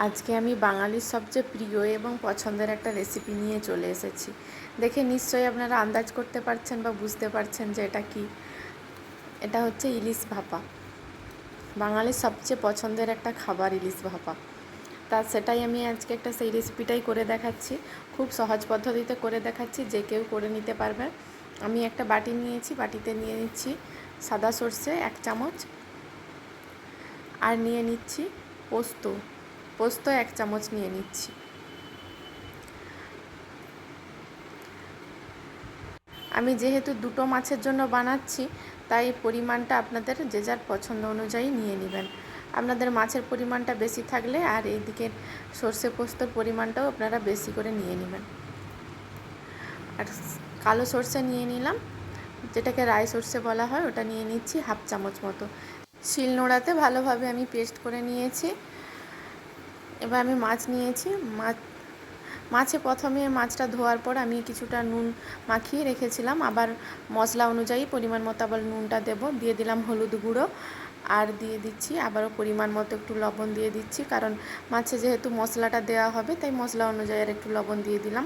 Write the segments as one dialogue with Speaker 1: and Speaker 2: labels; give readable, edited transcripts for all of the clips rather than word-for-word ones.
Speaker 1: আজকে আমি বাঙালির সবচেয়ে প্রিয় এবং পছন্দের একটা রেসিপি নিয়ে চলে এসেছি। দেখে নিশ্চয়ই আপনারা আন্দাজ করতে পারছেন বা বুঝতে পারছেন যে এটা কি। এটা হচ্ছে ইলিশ ভাপা। বাঙালির সবচেয়ে পছন্দের একটা খাবার ইলিশ ভাপা। সেটাই আমি আজকে সেই রেসিপিটাই করে দেখাচ্ছি। খুব সহজ পদ্ধতিতে করে দেখাচ্ছি, যে কেউ করে নিতে পারবে। আমি একটা বাটি নিয়েছি, বাটিতে নিয়ে নিচ্ছি সাদা সর্ষে 1 চামচ, আর নিয়ে নিচ্ছি পোস্ত 1 চামচ নিয়ে নিচ্ছি। আমি যেহেতু দুটো মাছের জন্য বানাচ্ছি, তাই পরিমাণটা আপনাদের যে যার পছন্দ অনুযায়ী নিয়ে নেবেন। আপনাদের মাছের পরিমাণটা বেশি থাকলে আর এইদিকে সর্ষে পোস্তর পরিমাণটাও আপনারা বেশি করে নিয়ে নেবেন। আর কালো সর্ষে নিয়ে নিলাম, যেটাকে রাই সর্ষে বলা হয়, ওটা নিয়ে নিচ্ছি 1/2 চামচ মতো। শিলনোড়াতে ভালোভাবে আমি পেস্ট করে নিয়েছি। এবার আমি মাছ নিয়েছি। প্রথমে মাছটা ধোয়ার পর আমি কিছুটা নুন মাখিয়ে রেখেছিলাম। আবার মশলা অনুযায়ী পরিমাণ মতো আবার নুনটা দিয়ে দিলাম হলুদ গুঁড়ো, আর দিয়ে দিচ্ছি আবারও পরিমাণ মতো একটু লবণ দিয়ে দিচ্ছি, কারণ মাছে যেহেতু মশলাটা দেওয়া হবে তাই মশলা অনুযায়ী আর একটু লবণ দিয়ে দিলাম।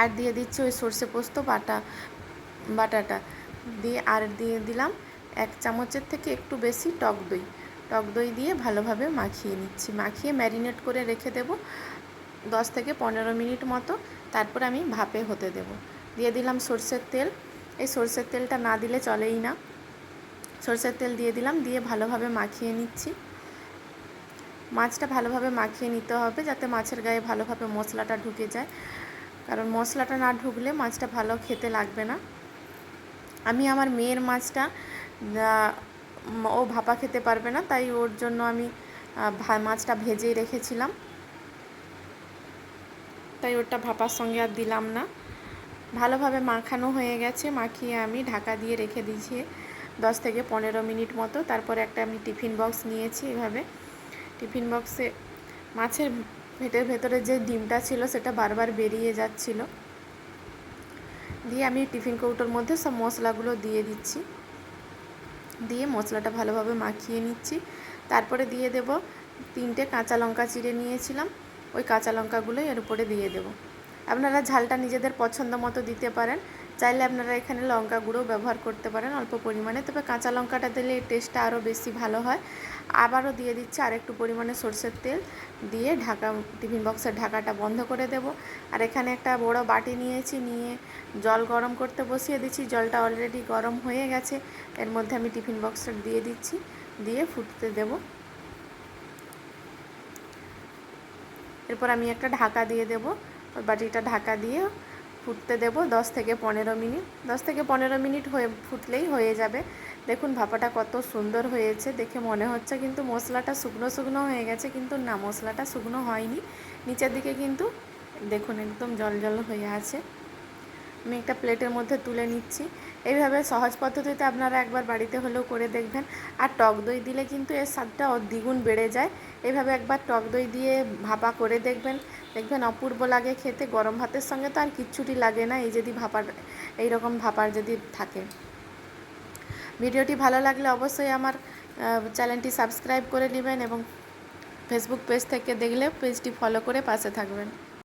Speaker 1: আর দিয়ে দিচ্ছি ওই সর্ষে পোস্ত বাটাটা দিয়ে দিলাম 1 চামচের থেকে একটু বেশি টক দই দিয়ে ভালোভাবে মাখিয়ে নিচ্ছি। মাখিয়ে ম্যারিনেট করে রেখে দেব 10 থেকে 15 মিনিট মতো। তারপর আমি ভাপে হতে দেব। দিয়ে দিলাম সর্ষের তেল। এই সর্ষের তেলটা না দিলে চলেই না। সর্ষের তেল দিয়ে দিলাম, দিয়ে ভালোভাবে মাখিয়ে নিচ্ছি। মাছটা ভালোভাবে মাখিয়ে নিতে হবে, যাতে মাছের গায়ে ভালোভাবে মশলাটা ঢুকে যায়, কারণ মশলাটা না ঢুকলে মাছটা ভালো খেতে লাগবে না। আমি আমার মেয়ের মাছটা ও ভাপা খেতে পারবে না, তাই ওর জন্য আমি মাছটা ভেজেই রেখেছিলাম, তাই ওটা ভাপার সঙ্গে আর দিলাম না। ভালোভাবে মাখানো হয়ে গেছে। মাখিয়ে আমি ঢাকা দিয়ে রেখে দিয়েছি 10 থেকে 15 মিনিট মতো। তারপরে একটা আমি টিফিন বক্স নিয়েছি। এভাবে টিফিন বক্সে মাছের পেটের ভেতরে যে ডিমটা ছিল সেটা বারবার বেরিয়ে যাচ্ছিল। দিয়ে আমি টিফিন কৌটোর মধ্যে সব মশলাগুলো দিয়ে দিচ্ছি। দিয়ে মশলাটা ভালোভাবে মাখিয়ে নিচ্ছি। তারপরে দিয়ে দেব 3টে কাঁচা লঙ্কা চিড়ে নিয়েছিলাম, ওই কাঁচা লঙ্কাগুলোই এর উপরে দিয়ে দেব। আপনারা ঝালটা নিজেদের পছন্দ মতো দিতে পারেন, চাইলে আপনারা এখানে লঙ্কা গুঁড়ো ব্যবহার করতে পারেন অল্প পরিমাণে, তবে কাঁচা লঙ্কাটা দিলে এই টেস্টটা আরও বেশি ভালো হয়। আবারও দিয়ে দিচ্ছি আরেকটু পরিমাণে সরষের তেল, দিয়ে টিফিন বক্সের ঢাকাটা বন্ধ করে দেব। আর এখানে একটা বড় বাটি নিয়েছি, নিয়ে জল গরম করতে বসিয়ে দিচ্ছি। জলটা অলরেডি গরম হয়ে গেছে। এর মধ্যে আমি টিফিন বক্সটা দিয়ে দিচ্ছি, দিয়ে ফুটতে দেব। এরপর আমি একটা ঢাকা দিয়ে দেব। ওই বাটিটা ঢাকা দিয়ে ফুটতে দেব 10 থেকে 15 মিনিট। 10 থেকে 15 মিনিট ফুটলেই হয়ে যাবে। দেখুন ভাপাটা কত সুন্দর হয়েছে, দেখে মনে হচ্ছে কিন্তু মশলাটা শুকনো শুকনো হয়ে গেছে, কিন্তু না, মশলাটা শুকনো হয়নি। নিচের দিকে কিন্তু দেখুন একদম জল জল হয়ে আছে। আমি একটা প্লেটের মধ্যে তুলে নিচ্ছি। এইভাবে সহজ পদ্ধতিতে আপনারা একবার বাড়িতে হলেও করে দেখবেন। আর টক দই দিলে কিন্তু এর স্বাদটা দ্বিগুণ বেড়ে যায়। এইভাবে একবার টক দই দিয়ে ভাপা করে দেখবেন অপূর্ব লাগে খেতে। গরম ভাতের সঙ্গে তো আর কিচ্ছুটি লাগে না, এইরকম ভাপার যদি থাকে। ভিডিওটি ভালো লাগলে অবশ্যই আমার চ্যানেলটি সাবস্ক্রাইব করে নেবেন, এবং ফেসবুক পেজ থেকে দেখলে পেজটি ফলো করে পাশে থাকবেন।